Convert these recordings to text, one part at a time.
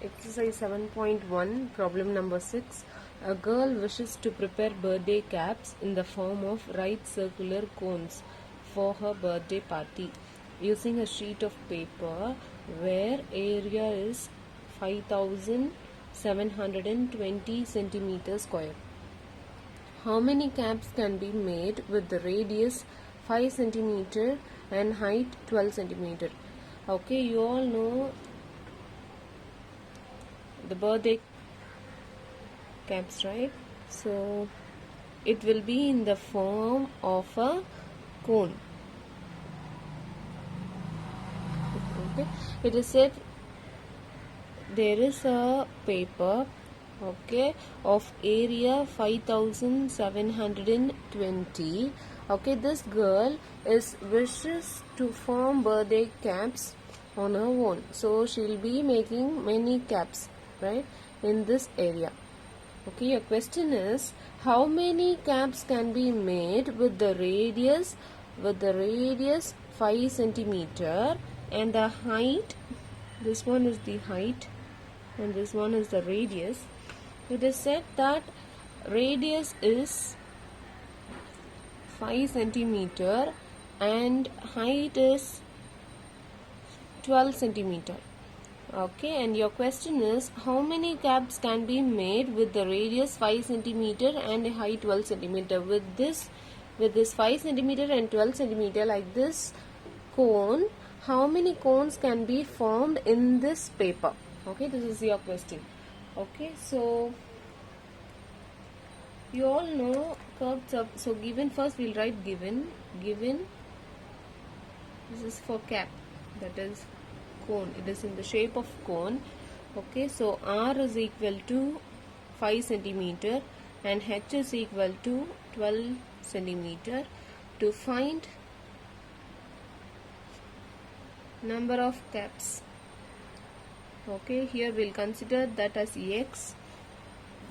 Exercise 7.1, problem number 6. A girl wishes to prepare birthday caps in the form of right circular cones for her birthday party using a sheet of paper where area is 5720 centimeters square. How many caps can be made with the radius 5 centimeter and height 12 centimeter? Okay, you all know the birthday caps, right? So it will be in the form of a cone. Okay, it is said there is a paper, okay, of area 5720. Okay, this girl wishes to form birthday caps on her own, so she'll be making many caps, right, in this area. Okay, your question is how many caps can be made with the radius 5 centimeter and the height, this one is the height and this one is the radius. It is said that radius is 5 centimeter and height is 12 centimeter. Okay, and your question is how many caps can be made with the radius 5 centimeter and the height 12 centimeter. With this 5 centimeter and 12 centimeter, like this cone, how many cones can be formed in this paper? Okay, this is your question. Okay, so you all know curved surface. So given, first we'll write given, this is for cap, that is cone, it is in the shape of cone. Okay, so R is equal to 5 centimeter and H is equal to 12 centimeter. To find number of caps, okay, here we'll consider that as X.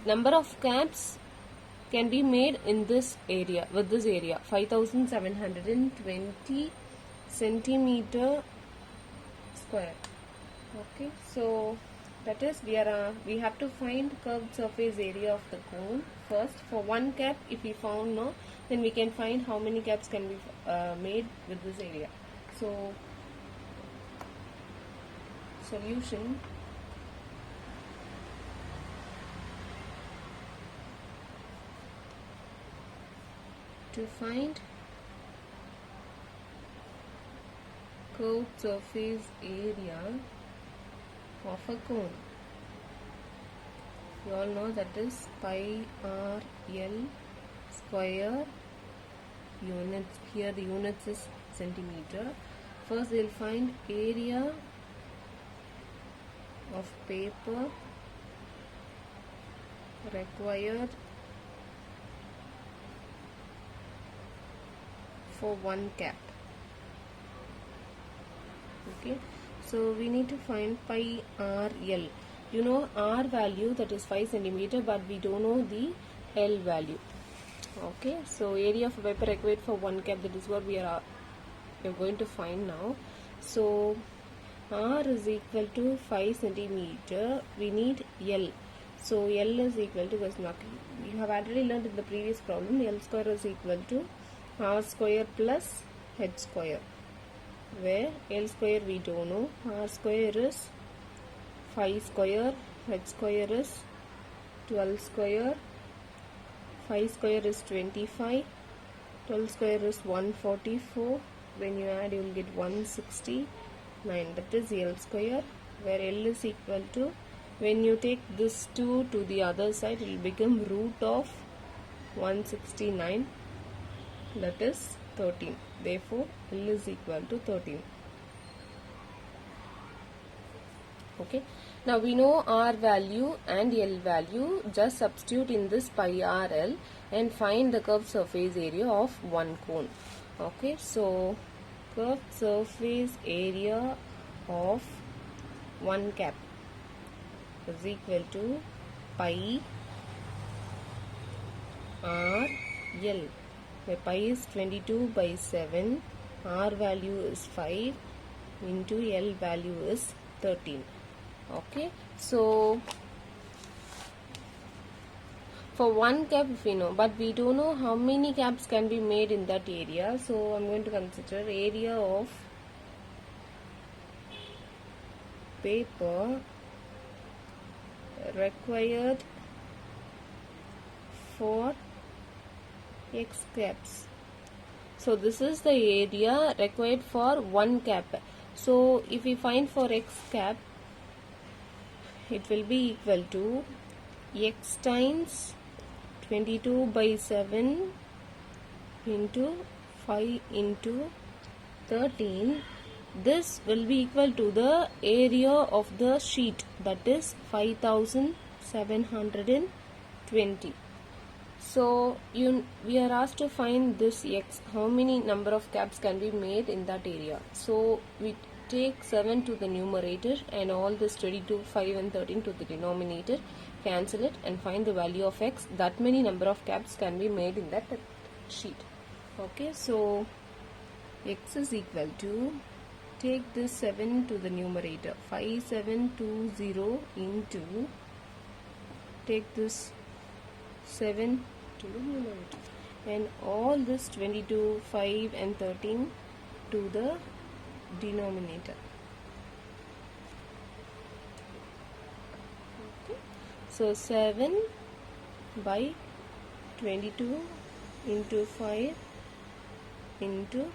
Number of caps can be made in this area, with this area 5720 centimeter square. Okay, so that is we have to find curved surface area of the cone first. For one cap, if we found no, then we can find how many caps can be made with this area. So solution, to find curved surface area of a cone, you all know that is pi r l square units. Here the units is centimeter. First we will find area of paper required for one cap. Okay, so we need to find pi r l. You know r value, that is 5 centimeter, but we don't know the l value. Okay, so area of paper required for one cap, that is what we are going to find now. So r is equal to 5 centimeter, we need l. So l is equal to, because you have already learned in the previous problem, l square is equal to r square plus h square, where l square we don't know, r square is 5 square, h square is 12 square, 5 square is 25, 12 square is 144, when you add you will get 169, that is l square, where l is equal to, when you take this 2 to the other side, it will become root of 169, that is 13. Therefore L is equal to 13. Okay, now we know R value and L value. Just substitute in this pi r l and find the curved surface area of one cone. Okay, so curved surface area of one cap is equal to pi r l, where pi is 22 by 7, r value is 5 into l value is 13. Okay, so for one cap if we know, but we don't know how many caps can be made in that area. So I'm going to consider area of paper required for X caps. So this is the area required for one cap. So if we find for X cap, it will be equal to X times 22 by 7 into 5 into 13. This will be equal to the area of the sheet, that is 5720. So we are asked to find this X, how many number of caps can be made in that area. So we take 7 to the numerator and all this 22, 5 and 13 to the denominator, cancel it and find the value of X. That many number of caps can be made in that sheet. Okay, so X is equal to, take this 7 to the numerator, 5720 into, take this 7 to the numerator and all this 22, 5 and 13 to the denominator. Okay. So 7 by 22 into 5 into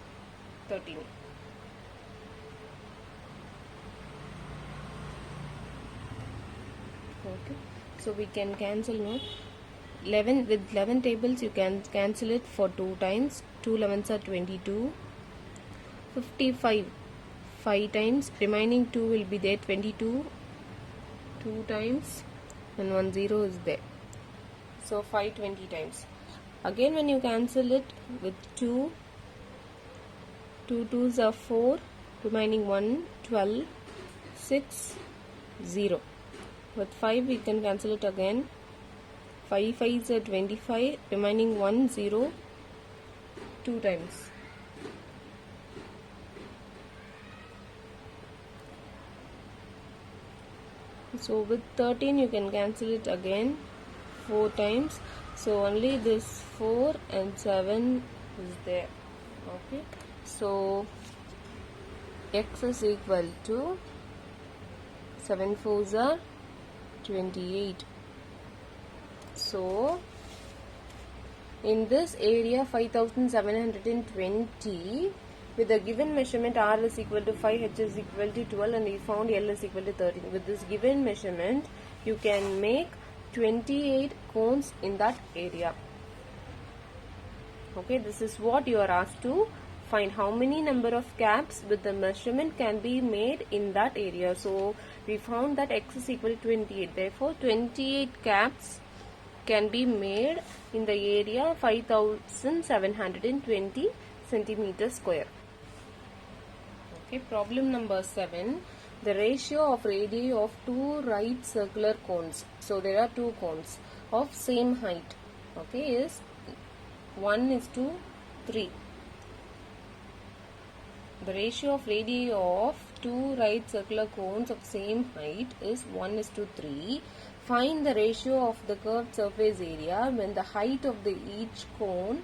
13. Okay, so we can cancel now. 11 with 11 tables you can cancel it for 2 times. 2 11s are 22. 55 5 times, remaining 2 will be there. 22 2 times and 1 0 is there, so 520 times. Again when you cancel it with 2, 2 2s are 4, remaining 1 12, 6 0. With 5 we can cancel it again. 5 5s are 25, remaining 1 0, 2 times. So with 13 you can cancel it again 4 times, so only this 4 and 7 is there. Okay, so X is equal to 7 4s are 28. So in this area 5720, with the given measurement R is equal to 5, H is equal to 12 and we found L is equal to 13. With this given measurement you can make 28 cones in that area. Okay, this is what you are asked to find, how many number of caps with the measurement can be made in that area. So we found that X is equal to 28, therefore 28 caps can be made in the area 5720 centimeters square. Okay, problem number 7. The ratio of radii of 2 right circular cones. So there are 2 cones of same height. Okay, is 1:3. The ratio of radii of 2 right circular cones of same height is 1:3. Find the ratio of the curved surface area when the height of each cone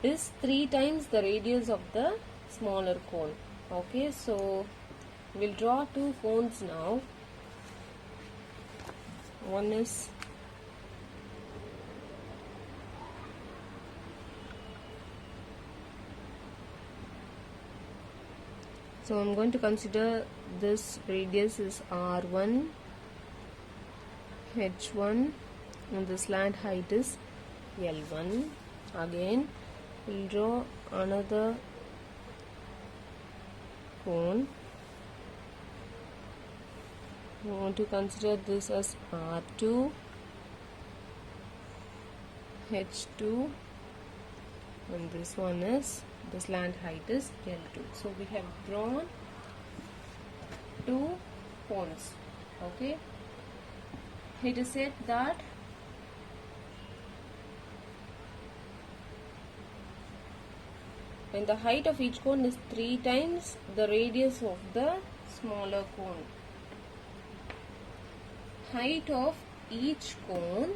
is 3 times the radius of the smaller cone. Okay, so we'll draw 2 cones now. One is so I'm going to consider this radius is R1, H1 and the slant height is L1. Again we'll draw another cone. We want to consider this as R2, H2 and this one is, the slant height is L2. So we have drawn 2 cones. Okay, it is said that when the height of each cone is 3 times the radius of the smaller cone. height of each cone.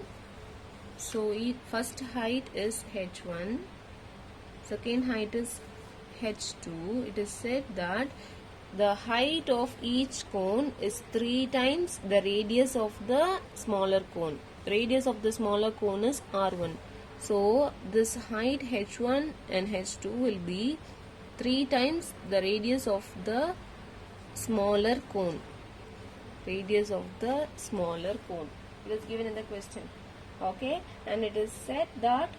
So first height is h1, second height is h2. It is said that the height of each cone is 3 times the radius of the smaller cone. Radius of the smaller cone is r1. So this height h1 and h2 will be 3 times the radius of the smaller cone. Radius of the smaller cone. It is given in the question. Okay, and it is said that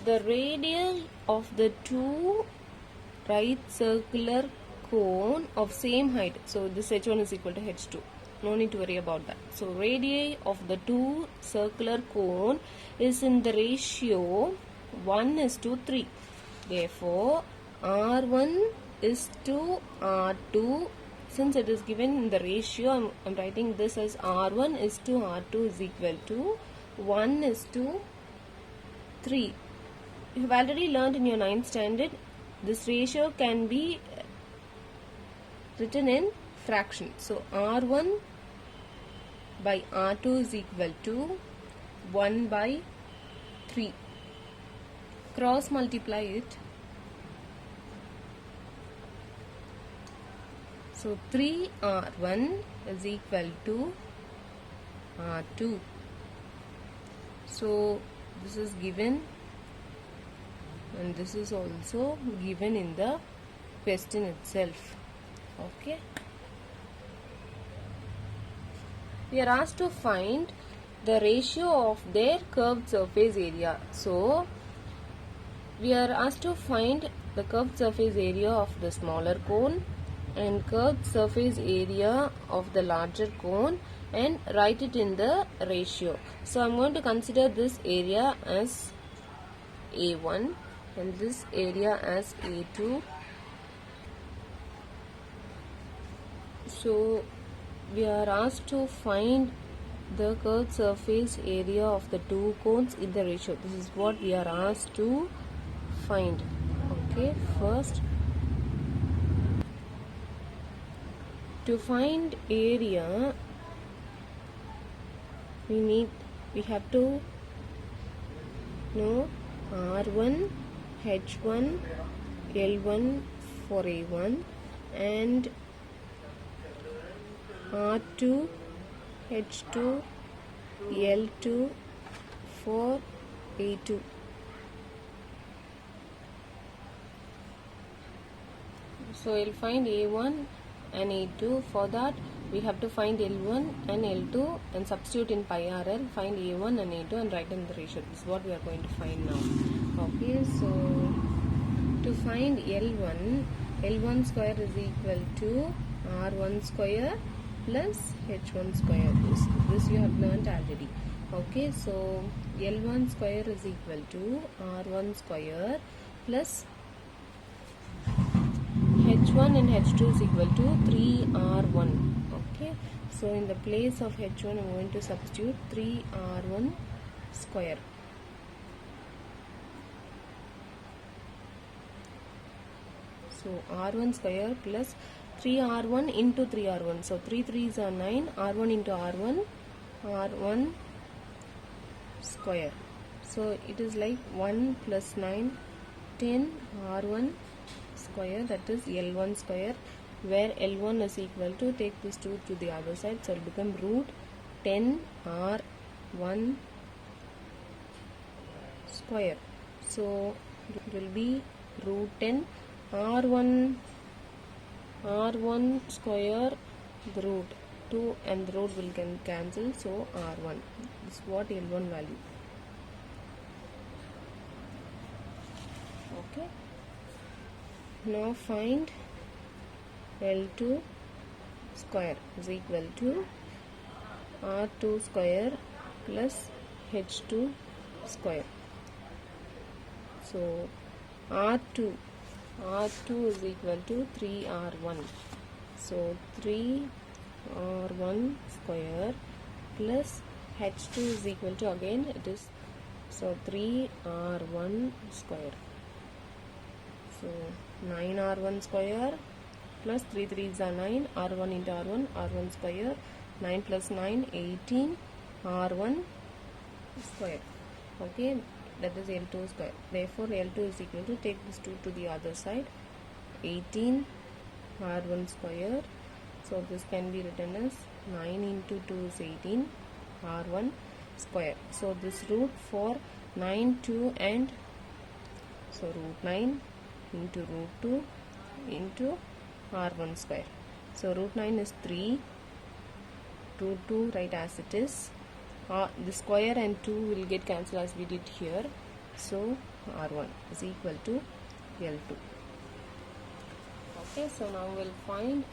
the radius of the two right circular cone of same height. So this h1 is equal to h2. No need to worry about that. So radii of the two circular cone is in the ratio 1:3. Therefore, R1 is to R2. Since it is given in the ratio, I'm writing this as R1 is to R2 is equal to 1:3. You have already learned in your 9th standard, this ratio can be written in fraction. So R1 by R2 is equal to 1/3. Cross multiply it. So 3R1 is equal to R2. So this is given and this is also given in the question itself. Okay. We are asked to find the ratio of their curved surface area. So we are asked to find the curved surface area of the smaller cone and curved surface area of the larger cone and write it in the ratio. So I'm going to consider this area as A1 and this area as A2. So we are asked to find the curved surface area of the two cones in the ratio. This is what we are asked to find. Okay, first to find area we have to know R1, H1, L1 for A1 and R2, H2, L2 for A2. So we'll find A1 and A2. For that we have to find L1 and L2 and substitute in pi RL, find A1 and A2 and write in the ratio. This is what we are going to find now. Okay, so to find L1 square is equal to R1 square plus H1 square. This you have learnt already. Okay, so L1 square is equal to R1 square plus H1 and H2 is equal to 3R1. Okay, so in the place of H1 I'm going to substitute 3R1 square. So R1 square plus 3R1 into 3R1. So 3 3s are 9. R1 into R1 square. So it is like 1 plus 9, 10 R1 square, that is L1 square, where L1 is equal to, take this 2 to the other side, so it will become root 10 R1 square. So it will be root 10 R1 square, the root 2 and the root will cancel, so R1. This is what L1 value. Okay. Now find L2 square is equal to R2 square plus H2 square. So R2 is equal to 3R1. So 3R1 square plus H2 is equal to, again it is, so 3R1 square. So 9R1 square plus 3 3s are 9, r1 into r1, r1 square, 9 plus 9, 18, r1 square. Okay, that is L2 square. Therefore, L2 is equal to, take this 2 to the other side, 18 r1 square. So this can be written as 9 into 2 is 18 r1 square. So this root for 9, 2 and so root 9 into root 2 into r1 square. So root 9 is 3, root 2 write as it is. The square and 2 will get cancelled as we did here. So r1 is equal to L2. Okay, so now we'll find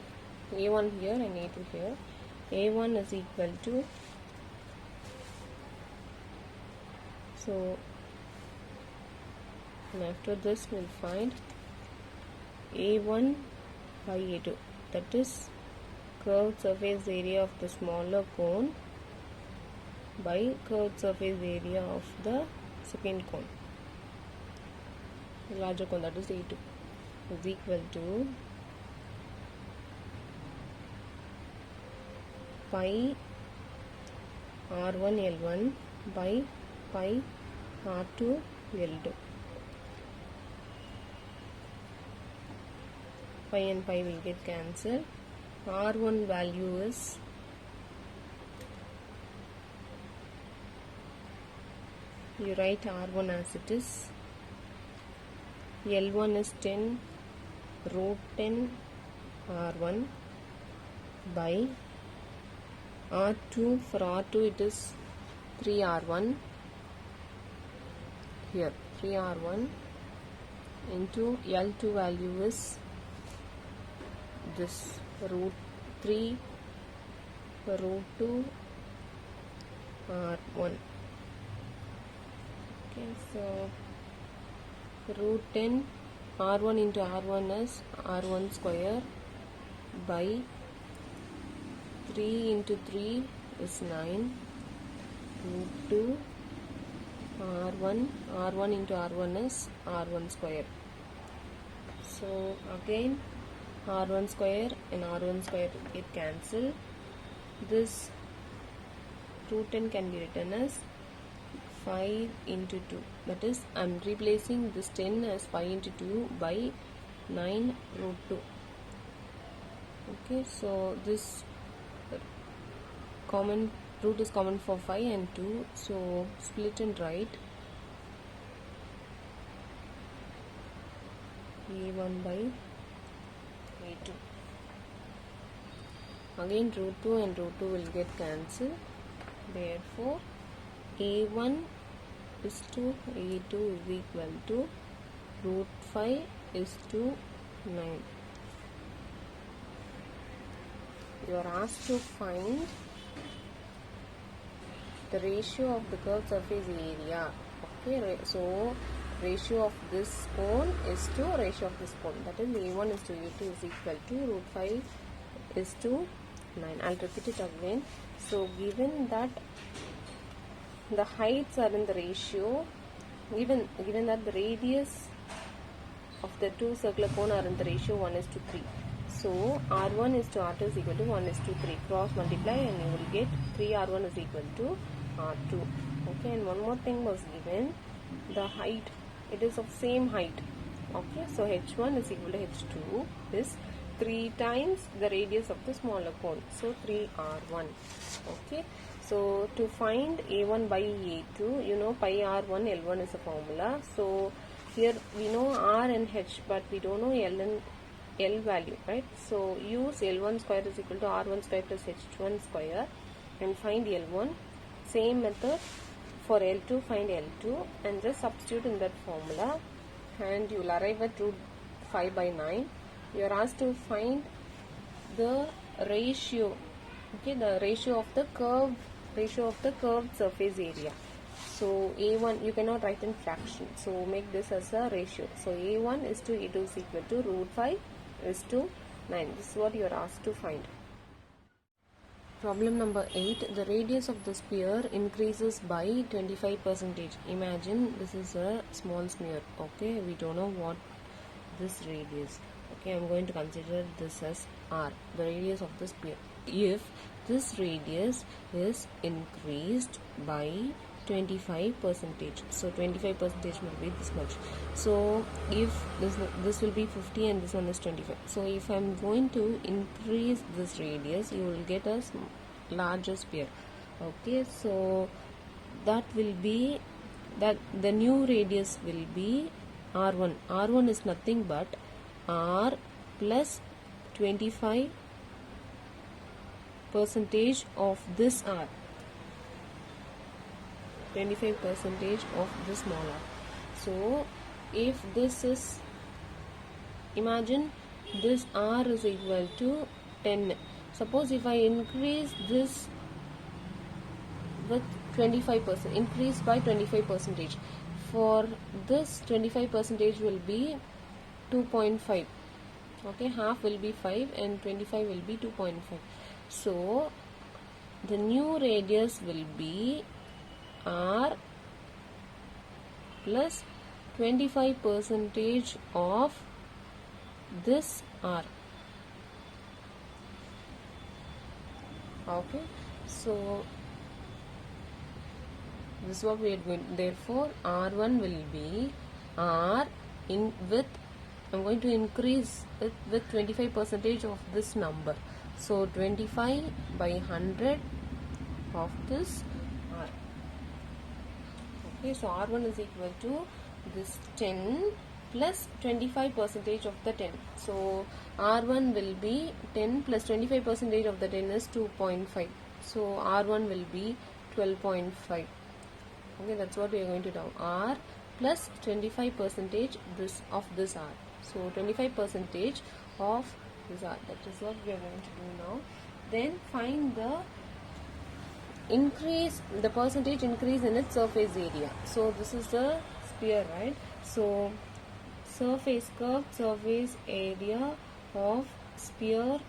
a1 here and a2 here. a1 is equal to, so and after this we'll find a1 by a2, that is curved surface area of the smaller cone by curved surface area of the second cone, the larger cone, that is a2, is equal to pi r1 L1 by pi r2 L2. Pi and pi will get cancelled. R1 value is you write R1 as it is. L1 is 10 root 10 R1 by R2. For R2 it is 3R1 here, 3R1 into L2 value is this root 3 root 2 r1. Okay, so root 10 r1 into r1 is r1 square by 3 into 3 is 9 root 2 r1 into r1 is r1 square. So again r1 square and r1 square get cancelled. This root 10 can be written as 5 into 2, that is I am replacing this 10 as 5 into 2 by 9 root 2. Okay, so this common root is common for 5 and 2, so split and write a1 by a2. Again root 2 and root 2 will get cancelled. Therefore a1 is to a2 is equal to root 5 is to 9. You are asked to find the ratio of the curved surface area. Okay, so ratio of this cone is to ratio of this cone, that is a1 is to a2 is equal to root 5 is to 9. I'll repeat it again. So given that the heights are in the ratio, given that the radius of the two circular cone are in the ratio 1 is to 3. So r1 is to r2 is equal to 1 is to 3. Cross multiply and you will get 3r1 is equal to r2. Okay, and one more thing was given, the height, it is of same height. Okay, so h1 is equal to h2 is 3 times the radius of the smaller cone, so 3r1. Okay, so to find a1 by a2, you know pi r1 L1 is a formula. So here we know r and h, but we don't know l and L value, right? So use L1 square is equal to R1 square plus H1 square and find L1. Same method for L2, find L2 and just substitute in that formula and you will arrive at root 5 by 9. You are asked to find the ratio, okay, the ratio of the curved surface area. So A1 you cannot write in fraction, so make this as a ratio. So A1 is to A2 is equal to root 5 is to 9. This is what you are asked to find. Problem number 8. The radius of the sphere increases by 25%. Imagine this is a small sphere. Okay, we don't know what this radius. Okay, I'm going to consider this as r, the radius of the sphere. If this radius is increased by 25%, so 25% will be this much. So if this will be 50 and this one is 25, so if I'm going to increase this radius, you will get a larger sphere. Okay, so that will be that the new radius will be r1. R1 is nothing but r plus 25% of this r, 25% of this small r. So if this is, imagine this r is equal to 10. Suppose if I increase this with 25%, increase by 25%, for this 25% will be 2.5. okay, half will be 5 and 25 will be 2.5. so the new radius will be r plus 25% of this r. Okay, so this is what we are going. Therefore, r1 will be r in with, I'm going to increase it with 25% of this number. So 25 by 100 of this r. Okay, so r1 is equal to this 10 plus 25% of the 10. So r1 will be 10 plus 25% of the 10 is 2.5. So r1 will be 12.5. Okay, that's what we are going to do. R plus 25% this of this r. So 25% of this r. That is what we are going to do now. Then find the increase, the percentage increase in its surface area. So this is the sphere, right? So surface, curved surface area of sphere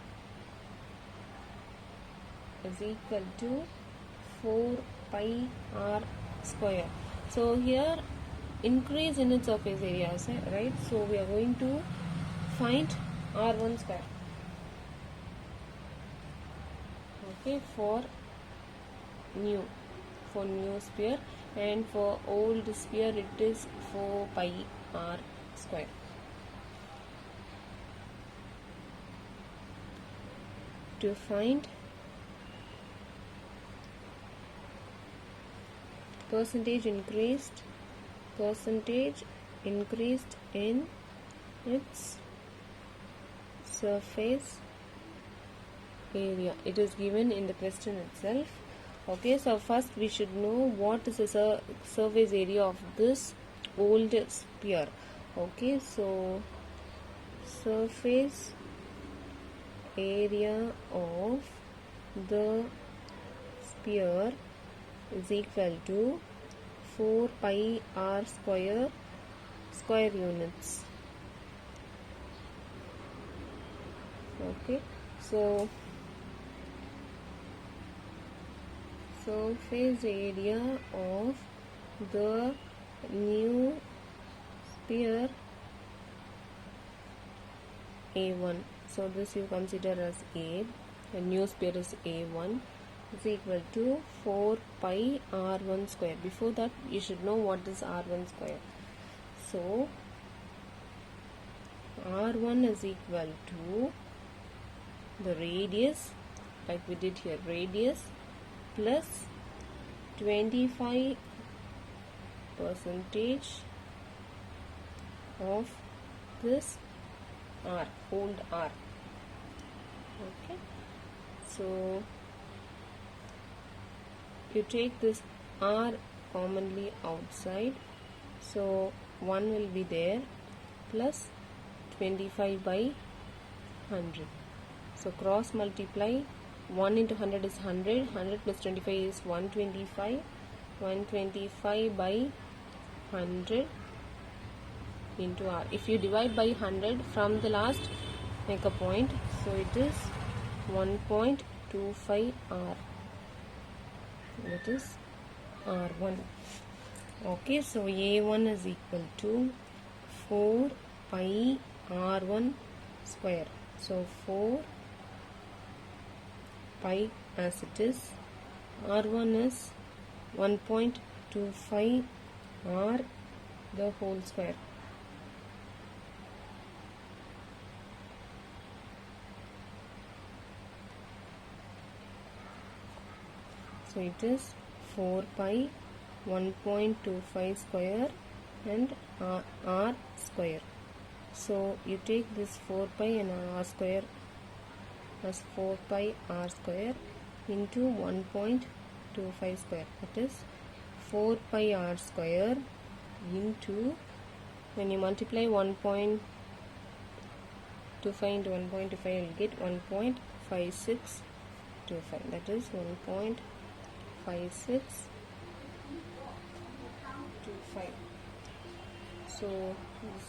is equal to 4 pi r square. So here increase in its surface area, right? So we are going to find r1 square. Okay, for new sphere, and for old sphere it is 4 pi r square. To find percentage increased in its surface area, it is given in the question itself. Okay, so first we should know what is the surface area of this old sphere. Okay, so surface area of the sphere is equal to 4 pi r square units. Okay, so surface area of the new sphere A1. So this you consider as A. The new sphere is A1 is equal to 4 pi r1 square. Before that you should know what is r1 square. So r1 is equal to the radius, like we did here, radius plus 25% of this r, old r. Okay, so you take this r commonly outside, so 1 will be there, plus 25 by 100. So cross multiply, 1 into 100 is 100, 100 plus 25 is 125, 125 by 100 into r. If you divide by 100 from the last, make a point, so it is 1.25 r. That is r1. Okay, so a1 is equal to 4 pi r1 square. So 4 pi as it is. R1 is 1.25 r the whole square. So it is 4 pi 1.25 square and r square. So you take this 4 pi and r square as 4 pi r square into 1.25 square. That is 4 pi r square into, when you multiply 1.25 into 1.25, you will get 1.5625. That is 1.5625. So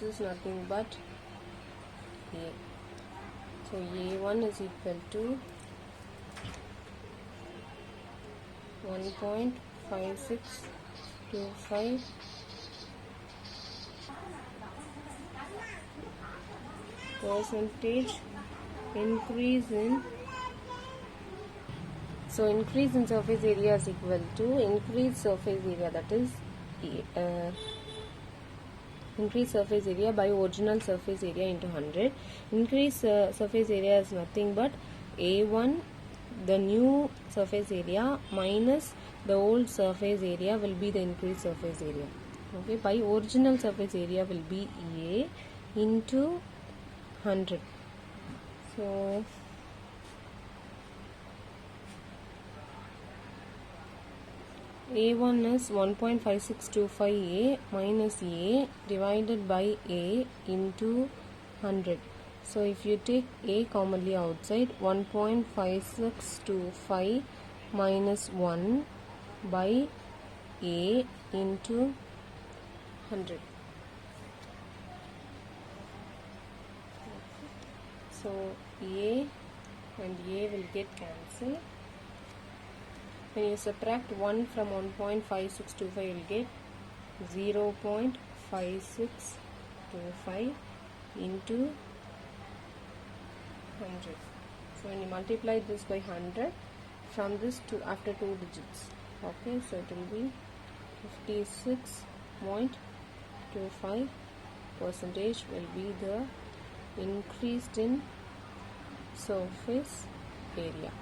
this is nothing but A. So A1 is equal to 1.5625 percentage increase in, so increase in surface area is equal to increased surface area, that is increased surface area by original surface area into 100. Increased surface area is nothing but A1, the new surface area, minus the old surface area will be the increased surface area. Okay, by original surface area will be A into 100. So A1 is 1.5625A minus A divided by A into 100. So if you take A commonly outside, 1.5625 minus 1 by A into 100. So A and A will get cancelled. When you subtract 1 from 1.5625, you will get 0.5625 into 100. So when you multiply this by 100, from this to after 2 digits, okay, so it will be 56.25% will be the increased in surface area.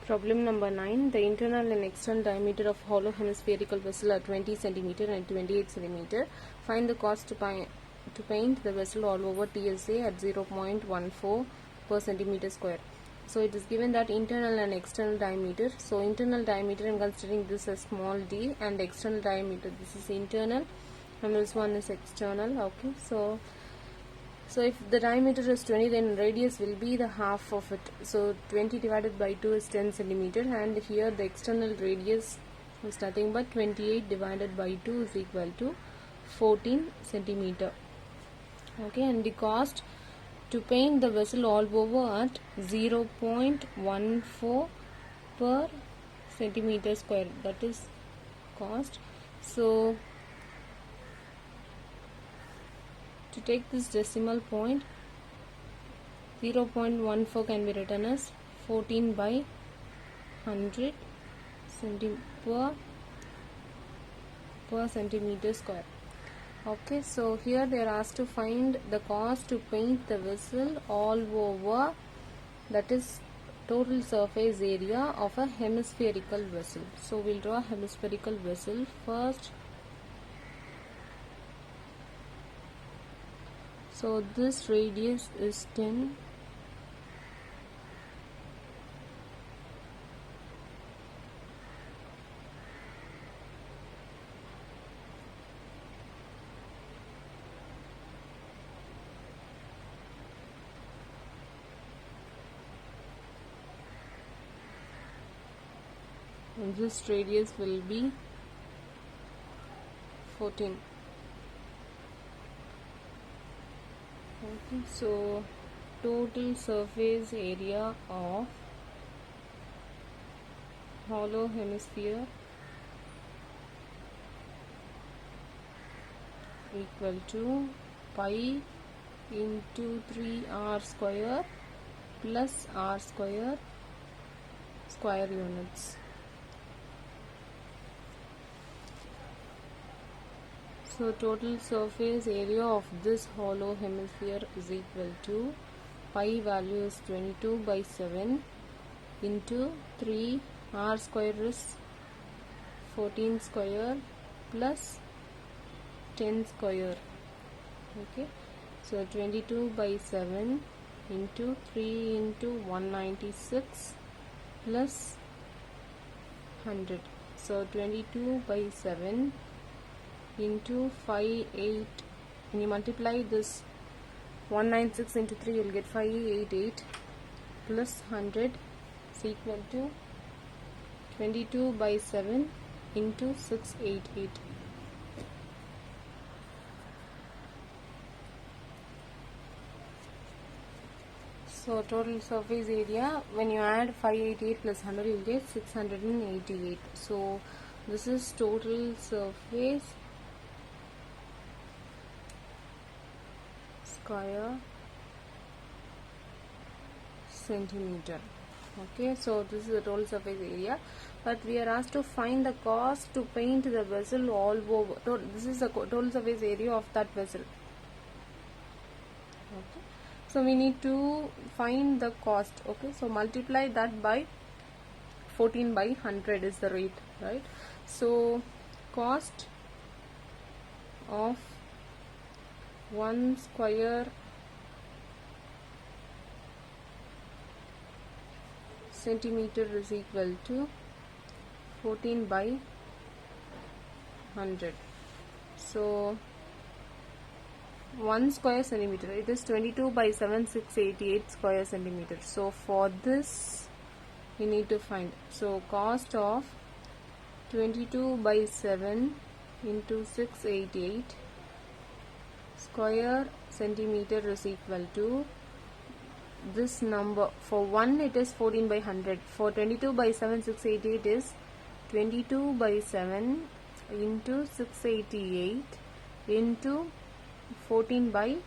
Problem number 9. The internal and external diameter of hollow hemispherical vessel are 20 cm and 28 cm. Find the cost to paint the vessel all over TSA at 0.14 per centimeter square. So it is given that internal and external diameter. So internal diameter, I am considering this as small d, and external diameter, this is internal and this one is external. Okay, so if the diameter is 20, then radius will be the half of it. So 20 divided by 2 is 10 centimeter, and here the external radius is nothing but 28 divided by 2 is equal to 14 centimeter. Okay, and the cost to paint the vessel all over at 0.14 per centimeter square, that is cost. So to take this decimal point, 0.14 can be written as 14 by 100 per centimeter square. Okay, so here they are asked to find the cost to paint the vessel all over, that is total surface area of a hemispherical vessel. So we'll draw a hemispherical vessel first. So this radius is 10. And this radius will be 14. Okay, so total surface area of hollow hemisphere equal to pi into 3r square plus r square square units. So total surface area of this hollow hemisphere is equal to pi value is 22 by 7 into 3 r square is 14 square plus 10 square. Okay, so 22 by 7 into 3 into 196 plus 100. So 22 by 7 into 58. When you multiply this 196 into 3, you will get 588 plus 100 is equal to 22 by 7 into 688. So total surface area, when you add 588 plus 100, you will get 688. So this is total surface square centimeter. Okay, so this is the total surface area, but we are asked to find the cost to paint the vessel all over. This is the total surface area of that vessel. Okay, so we need to find the cost. Okay, so multiply that by 14 by 100 is the rate, right? So cost of 1 square centimeter is equal to 14 by 100. So 1 square centimeter, it is 22 by 7688 square centimeter. So for this we need to find, so cost of 22 by 7 into 688 square centimeter is equal to this number. For 1 it is 14 by 100. For 22 by 7 688 is 22 by 7 into 688 into 14 by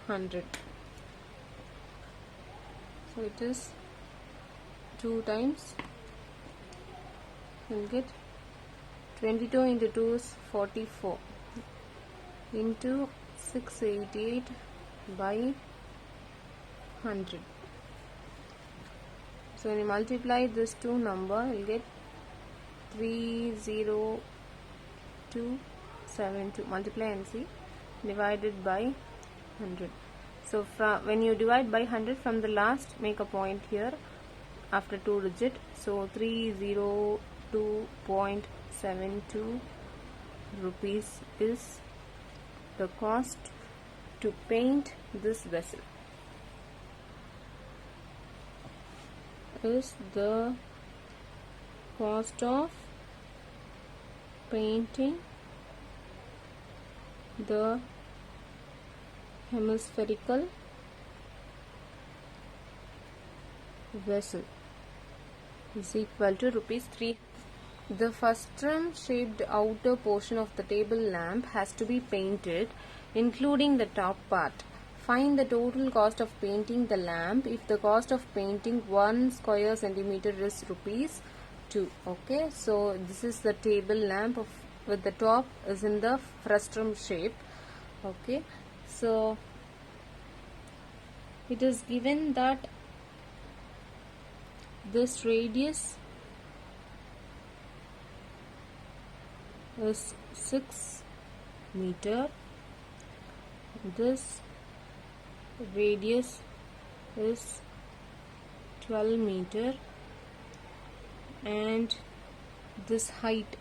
100. So it is 2 times. You will get 22 into 2 is 44 into 688 by 100. So when you multiply this two number, you will get 30272. Multiply and see, divided by 100. So when you divide by 100 from the last, make a point here after 2 digit. So 302.72 rupees is the cost to paint this vessel. Is the cost of painting the hemispherical vessel is equal to rupees 3. The frustum shaped outer portion of the table lamp has to be painted, including the top part. Find the total cost of painting the lamp if the cost of painting 1 square centimeter is rupees 2. Okay, so this is the table lamp with the top is in the frustum shape. Okay, so it is given that this radius is 6 meter, this radius is 12 meter, and this height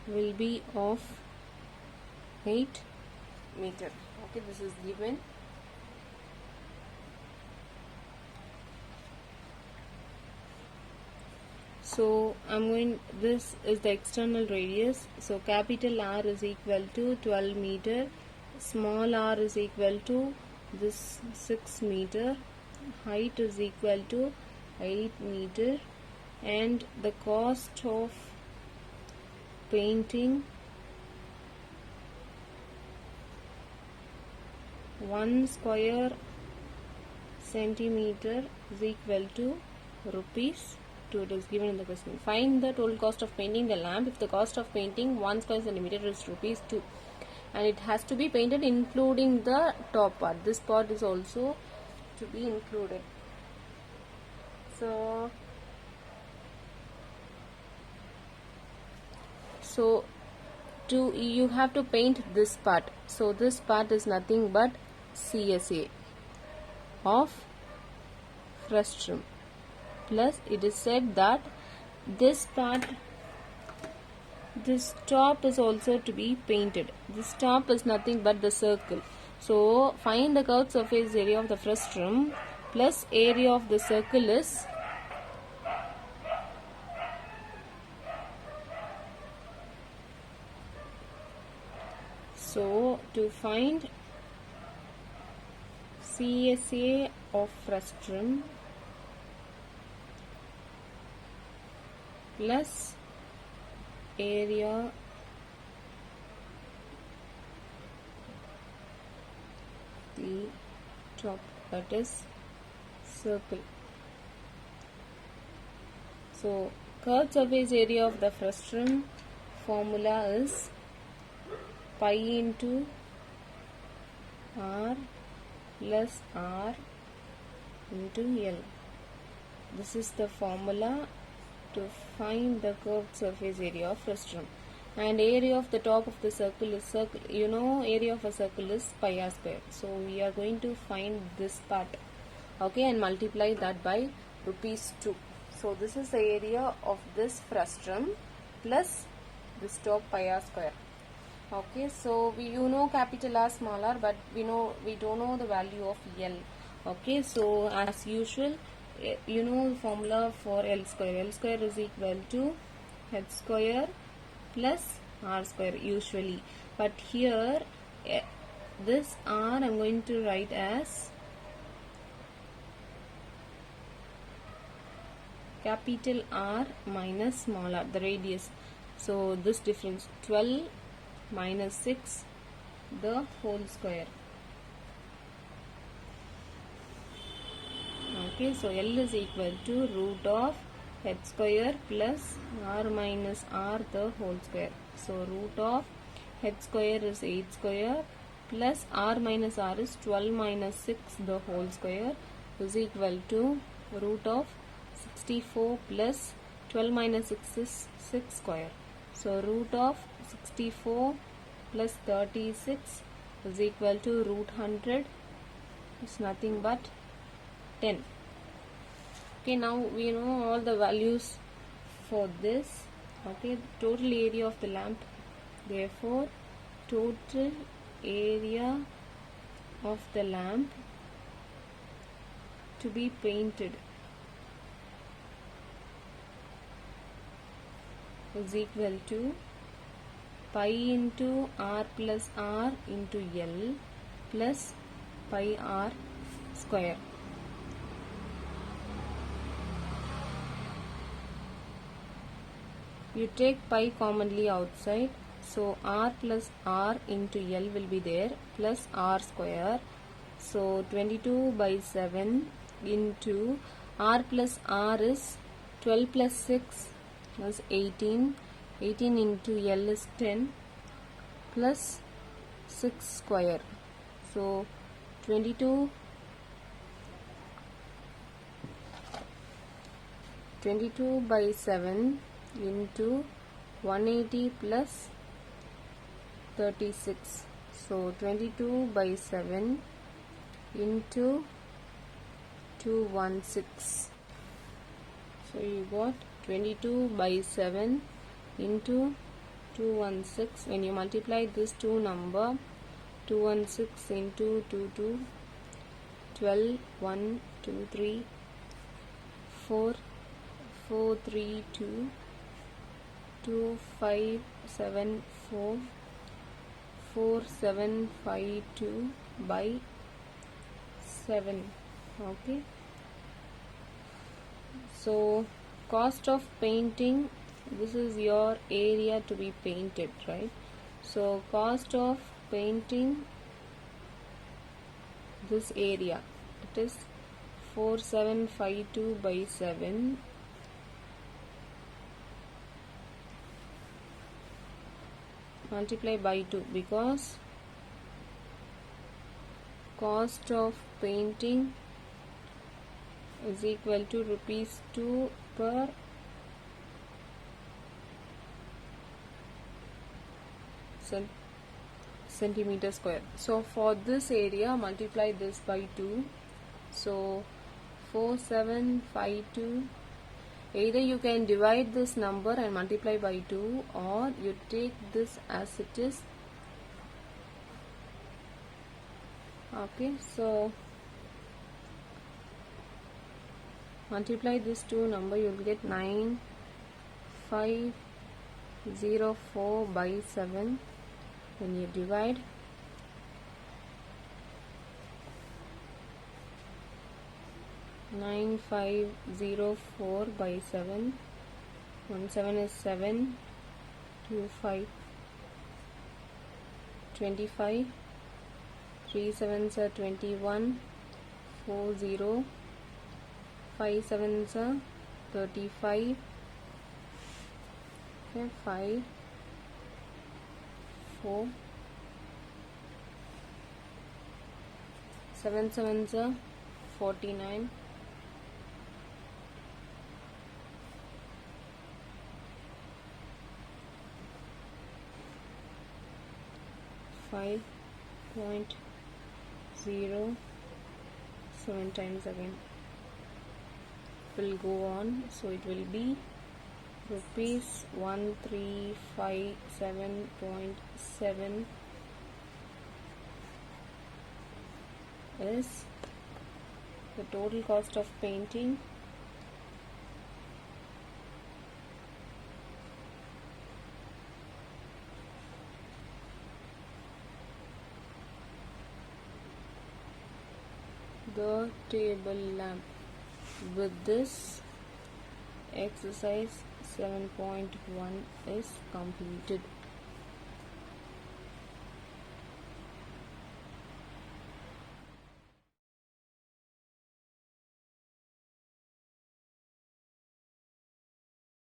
will be of 8 meter. Okay, this is given. So this is the external radius. So capital R is equal to 12 meter, small r is equal to this 6 meter, height is equal to 8 meter, and the cost of painting 1 square centimeter is equal to rupees 2. It is given in the question. Find the total cost of painting the lamp if the cost of painting 1 square centimeter is rupees 2, and it has to be painted including the top part. This part is also to be included. So you have to paint this part. So this part is nothing but CSA of frustum, plus it is said that this part, this top is also to be painted. This top is nothing but the circle. So find the curved surface area of the frustum plus area of the circle is so to find CSA of frustum plus area the top, that is circle. So curved surface area of the frustum formula is pi into R plus R into L. This is the formula to find the curved surface area of frustum. And area of the top of the circle is area of a circle is pi r square. So we are going to find this part, okay, and multiply that by rupees 2. So this is the area of this frustum plus this top pi r square. Okay, so we capital R, small r, but we don't know the value of L. Okay, so as usual, the formula for L square. L square is equal to h square plus r square usually. But here this r I'm going to write as capital R minus small r, the radius. So this difference 12 minus 6 the whole square. Okay, so L is equal to root of h square plus r minus r the whole square. So root of h square is 8 square plus r minus r is 12 minus 6 the whole square is equal to root of 64 plus 12 minus 6 is 6 square. So root of 64 plus 36 is equal to root 100. It's nothing but 10. Okay, now we know all the values for this. Okay, total area of the lamp. Therefore, total area of the lamp to be painted is equal to pi into r plus r into L plus pi r square. You take pi commonly outside, so r plus r into L will be there plus r square. So 22 by 7 into r plus r is 12 plus 6 is 18. 18 into L is 10 plus 6 square. So 22 by 7 into 180 plus 36. So 22 by 7 into 216. So you got 22 by 7 into 216. When you multiply this two number, 216 into 22, 12, 1, 2, 3, 4, 4, 3, 2, 2, 5, 7, 4, 4, 7, 5, 2 by 7. Okay. So cost of painting this is your area to be painted, right? So cost of painting this area, it is 4752 by 7 multiply by 2, because cost of painting is equal to rupees 2 per centimeter square. So for this area, multiply this by 2. So 4752, either you can divide this number and multiply by 2, or you take this as it is. Okay, so multiply this 2 number, you will get 9504 by 7. When you divide, nine 504 by 7, 1 7 is 7, 2 5, 25, 3 7s are 21, 4 0, 5 7s are 35, okay, 5 4, 7 7s are 49, 5.0, 7 times again will go on, so it will be rupees 1357.7 is the total cost of painting. The table lamp. With this, exercise 7.1 is completed.